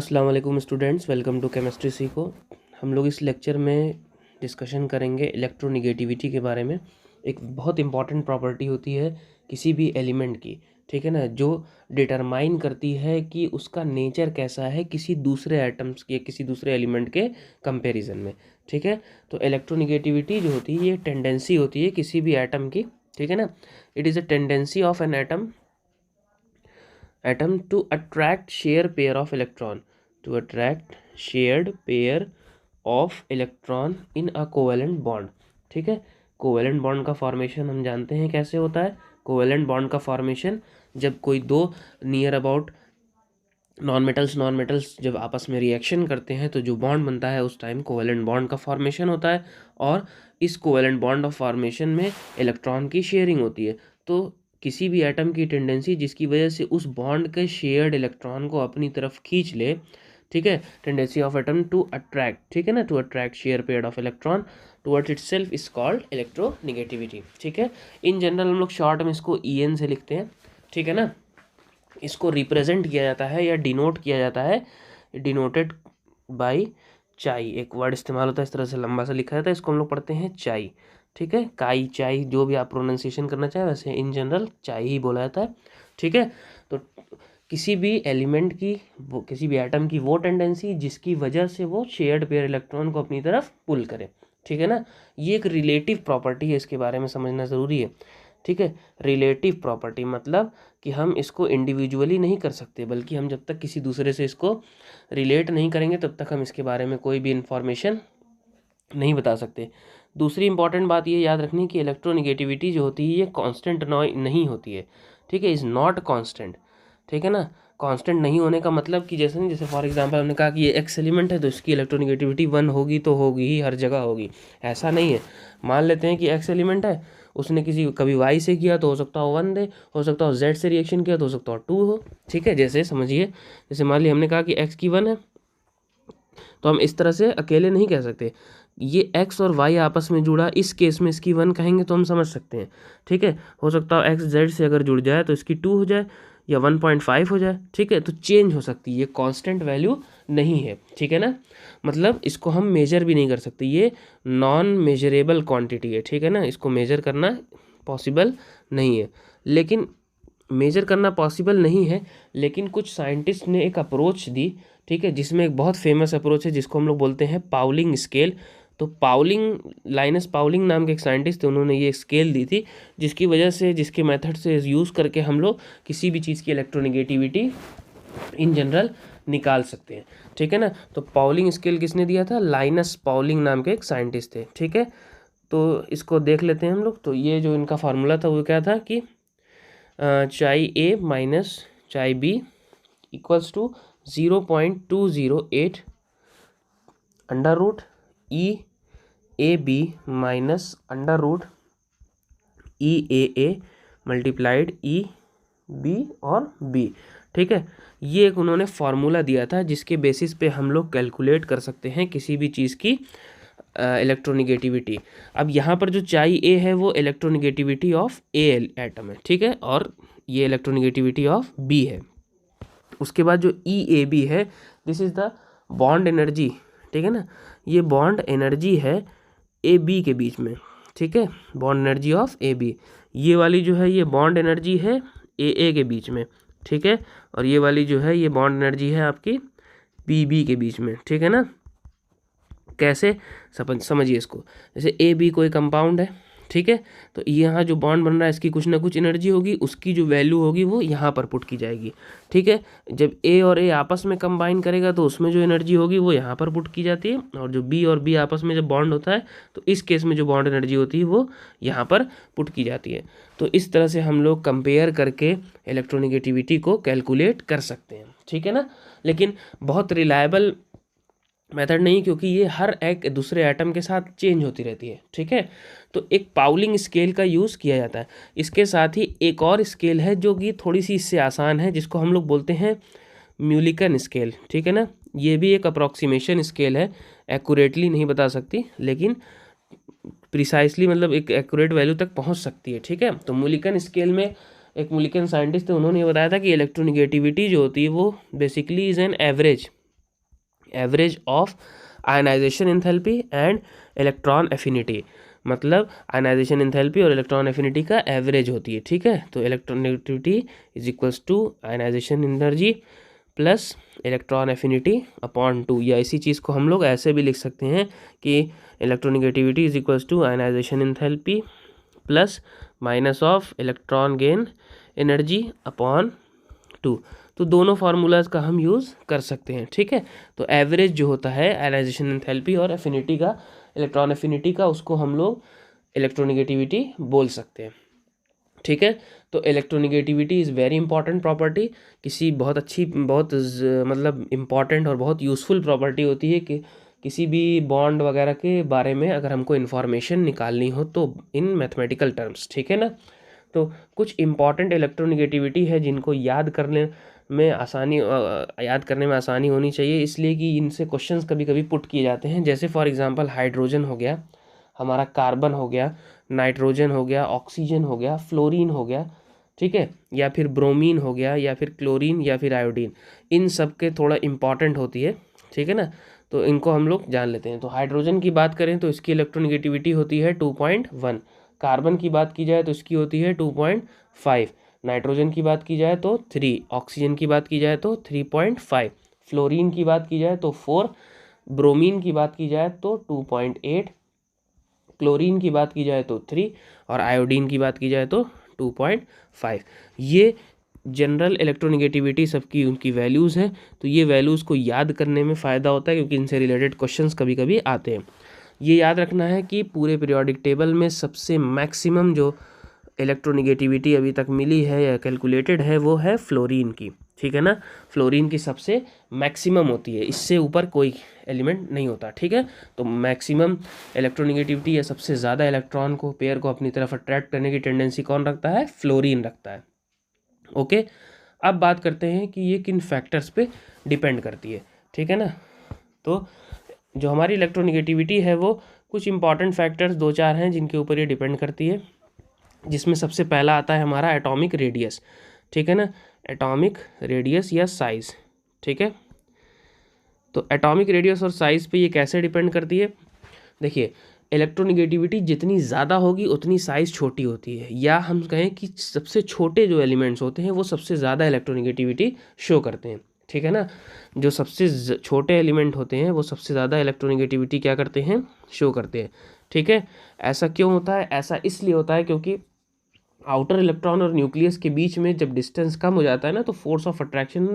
अस्सलाम वालेकुम students, welcome to chemistry सीखो। हम लोग इस लेक्चर में डिस्कशन करेंगे इलेक्ट्रोनिगेटिविटी के बारे में। एक बहुत इंपॉर्टेंट प्रॉपर्टी होती है किसी भी एलिमेंट की, ठीक है ना, जो डिटरमाइन करती है कि उसका नेचर कैसा है किसी दूसरे एटम्स या किसी दूसरे एलिमेंट के कंपैरिजन में, ठीक है। तो इलेक्ट्रोनिगेटिविटी जो होती है ये टेंडेंसी होती है किसी भी एटम की, ठीक है ना। It is a tendency of an atom to attract shared pair of electron in a covalent bond, ठीक है। कोवेलेंट बॉन्ड का फॉर्मेशन हम जानते हैं कैसे होता है। कोवेलेंट बॉन्ड का फॉर्मेशन जब कोई दो नियर अबाउट नॉन मेटल्स जब आपस में रिएक्शन करते हैं तो जो बॉन्ड बनता है उस टाइम कोवेलेंट बॉन्ड का फॉर्मेशन होता है। और इस कोवेलेंट बॉन्ड ऑफ फॉर्मेशन में इलेक्ट्रॉन की शेयरिंग होती है। तो किसी भी एटम की टेंडेंसी जिसकी वजह से उस बॉन्ड के शेयर्ड इलेक्ट्रॉन को अपनी तरफ खींच ले, ठीक है, tendency of atom to attract, ठीक है ना, to attract share pair of electron towards itself is called electronegativity, ठीक है। इन जनरल हम लोग शॉर्ट में इसको EN से लिखते हैं, ठीक है ना। इसको रिप्रेजेंट किया जाता है या डिनोट किया जाता है, डिनोटेड बाय चाई। एक वर्ड इस्तेमाल होता है इस तरह से लंबा सा लिखा जाता है, इसको हम लोग पढ़ते हैं चाई, ठीक है। काई, चाई, जो भी आप प्रोनाउंसिएशन करना चाहे, वैसे इन जनरल चाई ही बोला जाता है, ठीक है। तो किसी भी एलिमेंट की वो किसी भी एटम की वो टेंडेंसी जिसकी वजह से वो शेयर्ड पेयर इलेक्ट्रॉन को अपनी तरफ पुल करे, ठीक है ना। ये एक रिलेटिव प्रॉपर्टी है, इसके बारे में समझना ज़रूरी है, ठीक है। रिलेटिव प्रॉपर्टी मतलब कि हम इसको इंडिविजुअली नहीं कर सकते, बल्कि हम जब तक किसी दूसरे से इसको रिलेट नहीं करेंगे तब तक हम इसके बारे में कोई भी इंफॉर्मेशन नहीं बता सकते। दूसरी इंपॉर्टेंट बात ये याद रखनी कि इलेक्ट्रोनिगेटिविटी जो होती है ये कांस्टेंट नहीं होती है, ठीक है, इज़ नॉट कांस्टेंट, ठीक है ना। कांस्टेंट नहीं होने का मतलब कि जैसे नहीं, जैसे फॉर एग्जांपल हमने कहा कि ये एक्स एलिमेंट है तो इसकी इलेक्ट्रोनिगेटिविटी 1 होगी तो होगी ही, हर जगह होगी, ऐसा नहीं है। मान लेते हैं कि एक्स एलिमेंट है, उसने कभी वाई से किया तो हो सकता हो 1 दे, हो सकता हो जेड से रिएक्शन किया तो हो सकता हो 2 हो, ठीक है। जैसे समझिए, जैसे मान लिया हमने कहा कि एक्स की 1 है तो हम इस तरह से अकेले नहीं कह सकते। ये एक्स और वाई आपस में जुड़ा, इस केस में इसकी 1 कहेंगे तो हम समझ सकते हैं, ठीक है। हो सकता है एक्स जेड से अगर जुड़ जाए तो इसकी 2 हो जाए या 1.5 हो जाए, ठीक है। तो चेंज हो सकती है, ये कांस्टेंट वैल्यू नहीं है, ठीक है ना। मतलब इसको हम मेजर भी नहीं कर सकते, ये नॉन मेजरेबल क्वांटिटी है, ठीक है ना। इसको मेजर करना पॉसिबल नहीं है, लेकिन मेजर करना पॉसिबल नहीं है, लेकिन कुछ साइंटिस्ट ने एक अप्रोच दी, ठीक है, जिसमें एक बहुत फेमस अप्रोच है जिसको हम लोग बोलते हैं पाउलिंग स्केल। तो लाइनस पाउलिंग नाम के एक साइंटिस्ट थे, उन्होंने ये स्केल दी थी जिसकी वजह से, जिसके मेथड से यूज़ करके हम लोग किसी भी चीज़ की इलेक्ट्रोनिगेटिविटी इन जनरल निकाल सकते हैं, ठीक है ना। तो पाउलिंग स्केल किसने दिया था? लाइनस पाउलिंग नाम के एक साइंटिस्ट थे, ठीक है। तो इसको देख लेते हैं हम लोग। तो ये जो इनका फार्मूला था वो क्या था कि chi A minus chi B equals to 0.208 under root E AB minus under root EAA multiplied EB और B, ठीक है। ये एक उन्होंने फार्मूला दिया था जिसके बेसिस पे हम लोग कैलकुलेट कर सकते हैं किसी भी चीज़ की इलेक्ट्रोनिगेटिविटी। अब यहाँ पर जो चाई ए है वो इलेक्ट्रोनिगेटिविटी ऑफ ए एटम है, ठीक है, और ये इलेक्ट्रोनिगेटिविटी ऑफ बी है। उसके बाद जो EAB है, this is the bond energy, ठीक है ना। ये बॉन्ड एनर्जी है AB के बीच में, ठीक है, बॉन्ड एनर्जी ऑफ AB। ये वाली जो है ये बॉन्ड एनर्जी है AA के बीच में, ठीक है, और ये वाली जो है ये बॉन्ड एनर्जी है आपकी BB के बीच में, ठीक है ना। कैसे समझिए इसको, जैसे AB कोई कंपाउंड है, ठीक है, तो यहाँ जो बॉन्ड बन रहा है इसकी कुछ ना कुछ एनर्जी होगी, उसकी जो वैल्यू होगी वो यहाँ पर पुट की जाएगी, ठीक है। जब A और A आपस में कंबाइन करेगा तो उसमें जो एनर्जी होगी वो यहाँ पर पुट की जाती है, और जो B और B आपस में जब बॉन्ड होता है तो इस केस में जो बॉन्ड एनर्जी होती है वो यहाँ पर पुट की जाती है। तो इस तरह से हम लोग कंपेयर करके इलेक्ट्रोनिगेटिविटी को कैलकुलेट कर सकते हैं, ठीक है ना। लेकिन बहुत रिलायबल मेथड नहीं, क्योंकि ये हर एक दूसरे एटम के साथ चेंज होती रहती है, ठीक है। तो एक पाउलिंग स्केल का यूज़ किया जाता है। इसके साथ ही एक और स्केल है जो कि थोड़ी सी इससे आसान है, जिसको हम लोग बोलते हैं म्यूलिकन स्केल, ठीक है ना। ये भी एक अप्रॉक्सीमेशन स्केल है, एक्यूरेटली नहीं बता सकती लेकिन प्रिसाइसली मतलब एक एक्यूरेट वैल्यू तक पहुंच सकती है, ठीक है। तो म्यूलिकन स्केल में एक म्यूलिकन साइंटिस्ट थे, उन्होंने ये बताया था कि इलेक्ट्रोनिगेटिविटी जो होती है वो basically is an average, average of ionization enthalpy and electron affinity, मतलब आयनाइजेशन एंथैल्पी और इलेक्ट्रॉन एफिनिटी का एवरेज होती है, ठीक है। तो electronegativity is equals to ionization energy plus electron affinity upon 2, या इसी चीज़ को हम लोग ऐसे भी लिख सकते हैं कि electronegativity is equals to ionization enthalpy plus minus of electron gain energy upon 2। तो दोनों फार्मूलाज का हम यूज़ कर सकते हैं, ठीक है। तो एवरेज जो होता है आयनाइजेशन एंथैल्पी और एफिनिटी का, इलेक्ट्रॉन एफिनिटी का, उसको हम लोग इलेक्ट्रोनेगेटिविटी बोल सकते हैं, ठीक है। तो electronegativity is very important property, किसी बहुत अच्छी, बहुत मतलब इम्पॉर्टेंट और बहुत यूज़फुल प्रॉपर्टी होती है कि किसी भी बॉन्ड वगैरह के बारे में अगर हमको इन्फॉर्मेशन निकालनी हो तो इन मैथमेटिकल टर्म्स, ठीक है ना। तो कुछ इम्पॉर्टेंट इलेक्ट्रोनेगेटिविटी है जिनको याद करने में आसानी होनी चाहिए, इसलिए कि इनसे क्वेश्चंस कभी कभी पुट किए जाते हैं। जैसे फॉर एग्जांपल हाइड्रोजन हो गया, हमारा कार्बन हो गया, नाइट्रोजन हो गया, ऑक्सीजन हो गया, फ्लोरीन हो गया, ठीक है, या फिर ब्रोमीन हो गया, या फिर क्लोरीन, या फिर आयोडीन, इन सब के थोड़ा इम्पॉर्टेंट होती है, ठीक है ना। तो इनको हम लोग जान लेते हैं। तो हाइड्रोजन की बात करें तो इसकी इलेक्ट्रोनेगेटिविटी होती है 2.1, कार्बन की बात की जाए तो इसकी होती है 2.5, नाइट्रोजन की बात की जाए तो 3, ऑक्सीजन की बात की जाए तो 3.5, फ्लोरीन की बात की जाए तो 4, ब्रोमीन की बात की जाए तो 2.8, क्लोरीन की बात की जाए तो 3, और आयोडीन की बात की जाए तो 2.5। ये जनरल इलेक्ट्रोनेगेटिविटी सबकी उनकी वैल्यूज़ है। तो ये वैल्यूज़ को याद करने में फ़ायदा होता है क्योंकि इनसे रिलेटेड क्वेश्चंस कभी कभी आते हैं। ये याद रखना है कि पूरे पीरियोडिक टेबल में सबसे मैक्सिमम जो इलेक्ट्रोनेगेटिविटी अभी तक मिली है या कैलकुलेटेड है वो है फ्लोरीन की, ठीक है ना। फ्लोरीन की सबसे मैक्सिमम होती है, इससे ऊपर कोई एलिमेंट नहीं होता, ठीक है। तो मैक्सिमम इलेक्ट्रोनेगेटिविटी या सबसे ज़्यादा इलेक्ट्रॉन को, पेयर को अपनी तरफ अट्रैक्ट करने की टेंडेंसी कौन रखता है? फ्लोरीन रखता है। ओके, अब बात करते हैं कि ये किन फैक्टर्स पे डिपेंड करती है, ठीक है ना। तो जो हमारी इलेक्ट्रोनेगेटिविटी है वो कुछ इंपॉर्टेंट फैक्टर्स 2-4 हैं जिनके ऊपर ये डिपेंड करती है, जिसमें सबसे पहला आता है हमारा एटॉमिक रेडियस, ठीक है ना। एटॉमिक रेडियस या साइज़, ठीक है। तो एटॉमिक रेडियस और साइज़ पे ये कैसे डिपेंड करती है? देखिए, इलेक्ट्रोनेगेटिविटी जितनी ज़्यादा होगी उतनी साइज़ छोटी होती है, या हम कहें कि सबसे छोटे जो एलिमेंट्स होते हैं वो सबसे ज़्यादा इलेक्ट्रोनेगेटिविटी शो करते हैं, ठीक है ना। जो सबसे छोटे एलिमेंट होते हैं वो सबसे ज़्यादा इलेक्ट्रोनेगेटिविटी क्या करते हैं? शो करते हैं, ठीक है। ऐसा क्यों होता है? ऐसा इसलिए होता है क्योंकि आउटर इलेक्ट्रॉन और न्यूक्लियस के बीच में जब डिस्टेंस कम हो जाता है ना, तो फोर्स ऑफ अट्रैक्शन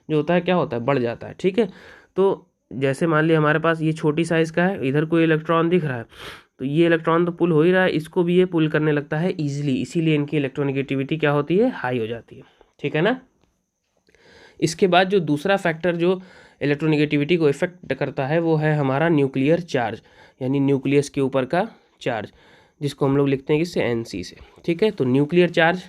जो होता है क्या होता है? बढ़ जाता है, ठीक है। तो जैसे मान लिया हमारे पास ये छोटी साइज़ का है, इधर कोई इलेक्ट्रॉन दिख रहा है, तो ये इलेक्ट्रॉन तो पुल हो ही रहा है, इसको भी ये पुल करने लगता है ईजिली, इसीलिए इनकी इलेक्ट्रोनेगेटिविटी क्या होती है? हाई हो जाती है, ठीक है ना। इसके बाद जो दूसरा फैक्टर जो इलेक्ट्रोनेगेटिविटी को इफेक्ट करता है वो है हमारा न्यूक्लियर चार्ज, यानी न्यूक्लियस के ऊपर का चार्ज, जिसको हम लोग लिखते हैं किससे? NC से, ठीक है। तो न्यूक्लियर चार्ज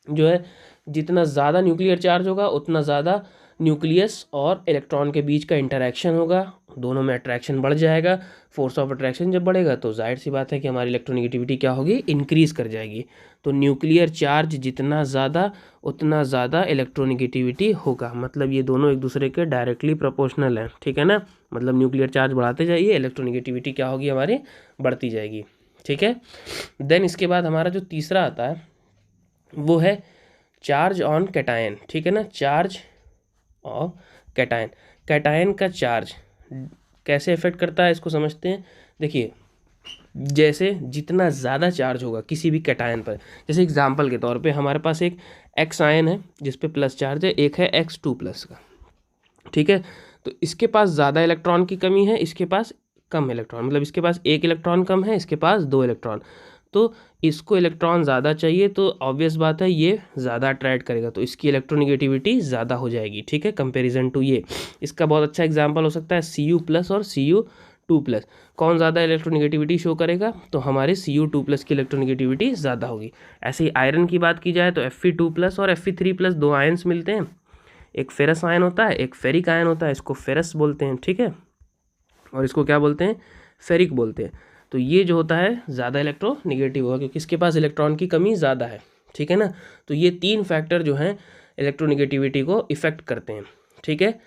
जो है, जितना ज़्यादा न्यूक्लियर चार्ज होगा उतना ज़्यादा न्यूक्लियस और इलेक्ट्रॉन के बीच का इंटरेक्शन होगा, दोनों में अट्रैक्शन बढ़ जाएगा। फोर्स ऑफ अट्रैक्शन जब बढ़ेगा तो जाहिर सी बात है कि हमारी इलेक्ट्रोनेगेटिविटी क्या होगी? इंक्रीज़ कर जाएगी। तो न्यूक्लियर चार्ज जितना ज़्यादा उतना ज़्यादा इलेक्ट्रोनेगेटिविटी होगा, मतलब ये दोनों एक दूसरे के डायरेक्टली प्रोपोर्शनल हैं, ठीक है ना। मतलब न्यूक्लियर चार्ज बढ़ाते जाइए, इलेक्ट्रोनेगेटिविटी क्या होगी? हमारी बढ़ती जाएगी, ठीक है। देन इसके बाद हमारा जो तीसरा आता है वो है चार्ज ऑन कैटायन, ठीक है ना। चार्ज ऑफ कैटायन, कैटायन का चार्ज कैसे इफेक्ट करता है इसको समझते हैं। देखिए, जैसे जितना ज़्यादा चार्ज होगा किसी भी कैटायन पर, जैसे एग्जांपल के तौर पे हमारे पास एक X आयन है जिस पे प्लस चार्ज है, एक है X2+ का, ठीक है। तो इसके पास ज़्यादा इलेक्ट्रॉन की कमी है, इसके पास कम इलेक्ट्रॉन, मतलब इसके पास एक इलेक्ट्रॉन कम है, इसके पास 2 इलेक्ट्रॉन। तो इसको इलेक्ट्रॉन ज़्यादा चाहिए, तो ऑब्वियस बात है ये ज़्यादा अट्रैक्ट करेगा, तो इसकी इलेक्ट्रोनेगेटिविटी ज़्यादा हो जाएगी, ठीक है, कंपैरिजन टू ये। इसका बहुत अच्छा एग्जांपल हो सकता है Cu+ और Cu2+। कौन ज़्यादा इलेक्ट्रोनेगेटिविटी शो करेगा? तो हमारे Cu2+ की इलेक्ट्रोनेगेटिविटी ज़्यादा होगी। ऐसे ही आयरन की बात की जाए तो Fe2+ और Fe3+ दो आयन्स मिलते हैं, एक फेरस आयन होता है, एक फेरिक आयन होता है, इसको फेरस बोलते हैं, ठीक है, और इसको क्या बोलते हैं? फेरिक बोलते हैं। तो ये जो होता है ज़्यादा इलेक्ट्रोनेगेटिव होगा क्योंकि इसके पास इलेक्ट्रॉन की कमी ज़्यादा है, ठीक है ना। तो ये 3 फैक्टर जो हैं इलेक्ट्रोनेगेटिविटी को इफ़ेक्ट करते हैं, ठीक है।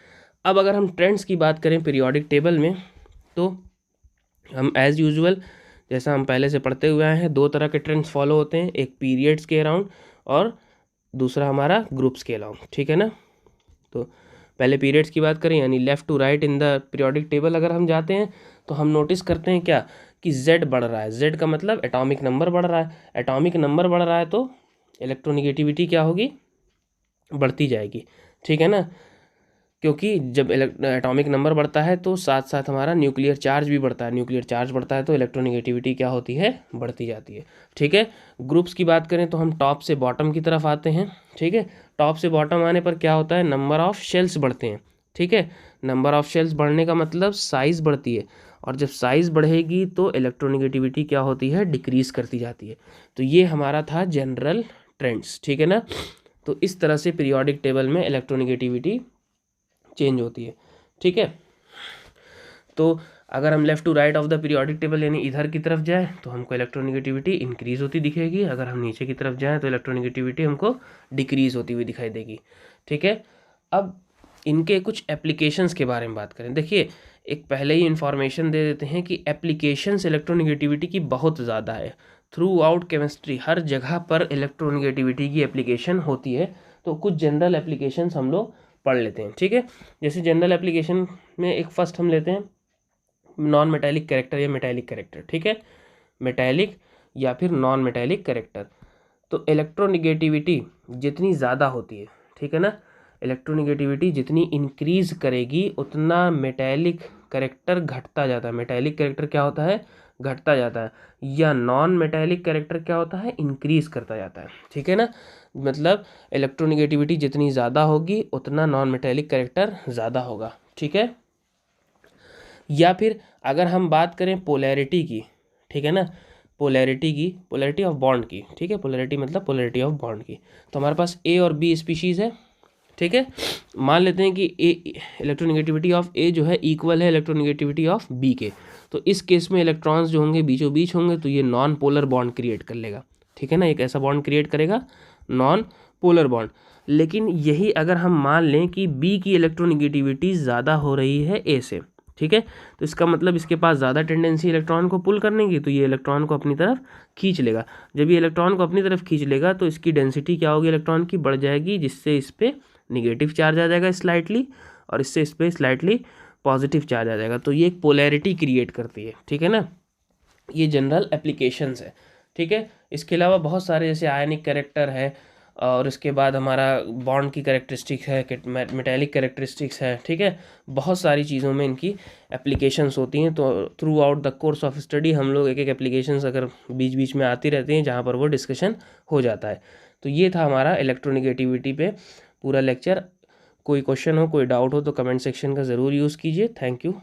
अब अगर हम ट्रेंड्स की बात करें पीरियोडिक टेबल में, तो हम एज़ यूजुअल जैसा हम पहले से पढ़ते हुए आए हैं, दो तरह के ट्रेंड्स फॉलो होते हैं, एक पीरियड्स के अराउंड और दूसरा हमारा ग्रुप्स के अराउंड, ठीक है ना। तो पहले पीरियड्स की बात करें यानी left to right in the periodic table अगर हम जाते हैं तो हम नोटिस करते हैं क्या कि Z बढ़ रहा है। Z का मतलब एटॉमिक नंबर बढ़ रहा है। एटॉमिक नंबर बढ़ रहा है तो इलेक्ट्रोनिगेटिविटी क्या होगी, बढ़ती जाएगी, ठीक है ना। क्योंकि जब एटॉमिक नंबर बढ़ता है तो साथ साथ हमारा न्यूक्लियर चार्ज भी बढ़ता है। न्यूक्लियर चार्ज बढ़ता है तो इलेक्ट्रोनिगेटिविटी क्या होती है, बढ़ती जाती है, ठीक है। ग्रुप्स की बात करें तो हम टॉप से बॉटम की तरफ आते हैं, ठीक है। टॉप से बॉटम आने पर क्या होता है, नंबर ऑफ़ शेल्स बढ़ते हैं, ठीक है। नंबर ऑफ़ शेल्स बढ़ने का मतलब साइज़ बढ़ती है, और जब साइज़ बढ़ेगी तो इलेक्ट्रोनिगेटिविटी क्या होती है, डिक्रीज़ करती जाती है। तो ये हमारा था जनरल ट्रेंड्स, ठीक है ना। तो इस तरह से पीरियोडिक टेबल में इलेक्ट्रोनिगेटिविटी चेंज होती है, ठीक है। तो अगर हम left to right of the periodic table यानी इधर की तरफ जाए तो हमको इलेक्ट्रोनिगेटिविटी इंक्रीज़ होती दिखेगी, अगर हम नीचे की तरफ जाएँ तो इलेक्ट्रोनिगेटिविटी हमको डिक्रीज़ होती हुई दिखाई देगी, ठीक है। अब इनके कुछ एप्लीकेशंस के बारे में बात करें। देखिए, एक पहले ही इन्फॉर्मेशन दे देते हैं कि एप्लीकेशंस इलेक्ट्रोनिगेटिविटी की बहुत ज़्यादा है। थ्रू आउट केमिस्ट्री हर जगह पर इलेक्ट्रोनिगेटिविटी की एप्लीकेशन होती है। तो कुछ जनरल एप्लीकेशंस हम लोग पढ़ लेते हैं, ठीक है। जैसे जनरल एप्लीकेशन में एक फर्स्ट हम लेते हैं नॉन मेटालिक कैरेक्टर या मेटालिक कैरेक्टर, ठीक है। मेटालिक या फिर नॉन मेटालिक कैरेक्टर। तो इलेक्ट्रोनिगेटिविटी जितनी ज़्यादा होती है, ठीक है ना, इलेक्ट्रोनिगेटिविटी जितनी इंक्रीज़ करेगी उतना मेटालिक कैरेक्टर घटता जाता है। मेटालिक कैरेक्टर क्या होता है, घटता जाता है, या नॉन मेटालिक कैरेक्टर क्या होता है, इंक्रीज़ करता जाता है, ठीक है ना। मतलब इलेक्ट्रोनिगेटिविटी जितनी ज़्यादा होगी उतना नॉन मेटालिक कैरेक्टर ज़्यादा होगा, ठीक है। या फिर अगर हम बात करें पोलैरिटी की, ठीक है ना, पोलैरिटी ऑफ बॉन्ड की, ठीक है। पोलैरिटी मतलब पोलैरिटी ऑफ बॉन्ड की। तो हमारे पास ए और बी स्पीशीज़ है, ठीक है। मान लेते हैं कि ए इलेक्ट्रोनिगेटिविटी ऑफ ए जो है इक्वल है इलेक्ट्रोनिगेटिविटी ऑफ बी के। तो इस केस में इलेक्ट्रॉन्स जो होंगे बीचों बीच होंगे तो ये नॉन पोलर बॉन्ड क्रिएट कर लेगा, ठीक है ना। एक ऐसा बॉन्ड क्रिएट करेगा नॉन पोलर बॉन्ड। लेकिन यही अगर हम मान लें कि बी की इलेक्ट्रोनिगेटिविटी ज़्यादा हो रही है ए से, ठीक है, तो इसका मतलब इसके पास ज़्यादा टेंडेंसी इलेक्ट्रॉन को पुल करने की, तो ये इलेक्ट्रॉन को अपनी तरफ खींच लेगा। जब ये इलेक्ट्रॉन को अपनी तरफ खींच लेगा तो इसकी डेंसिटी क्या होगी, इलेक्ट्रॉन की बढ़ जाएगी, जिससे इस पर निगेटिव चार्ज आ जाएगा स्लाइटली, और इससे इस पर स्लाइटली पॉजिटिव चार्ज आ जाएगा। तो ये एक पोलैरिटी क्रिएट करती है, ठीक है ना। ये जनरल एप्लीकेशंस है, ठीक है। इसके अलावा बहुत सारे जैसे आयनिक कैरेक्टर है, और इसके बाद हमारा बॉन्ड की कैरेक्टरिस्टिक है, मेटालिक कैरेक्टरिस्टिक्स है, ठीक है। बहुत सारी चीज़ों में इनकी एप्लीकेशंस होती हैं। तो through out the course of study हम लोग एक एक एप्लीकेशंस अगर बीच बीच में आती रहती हैं जहाँ पर वो डिस्कशन हो जाता है। तो ये था हमारा इलेक्ट्रोनिगेटिविटी पे पूरा लेक्चर। कोई क्वेश्चन हो, कोई डाउट हो तो कमेंट सेक्शन का ज़रूर यूज़ कीजिए। Thank you.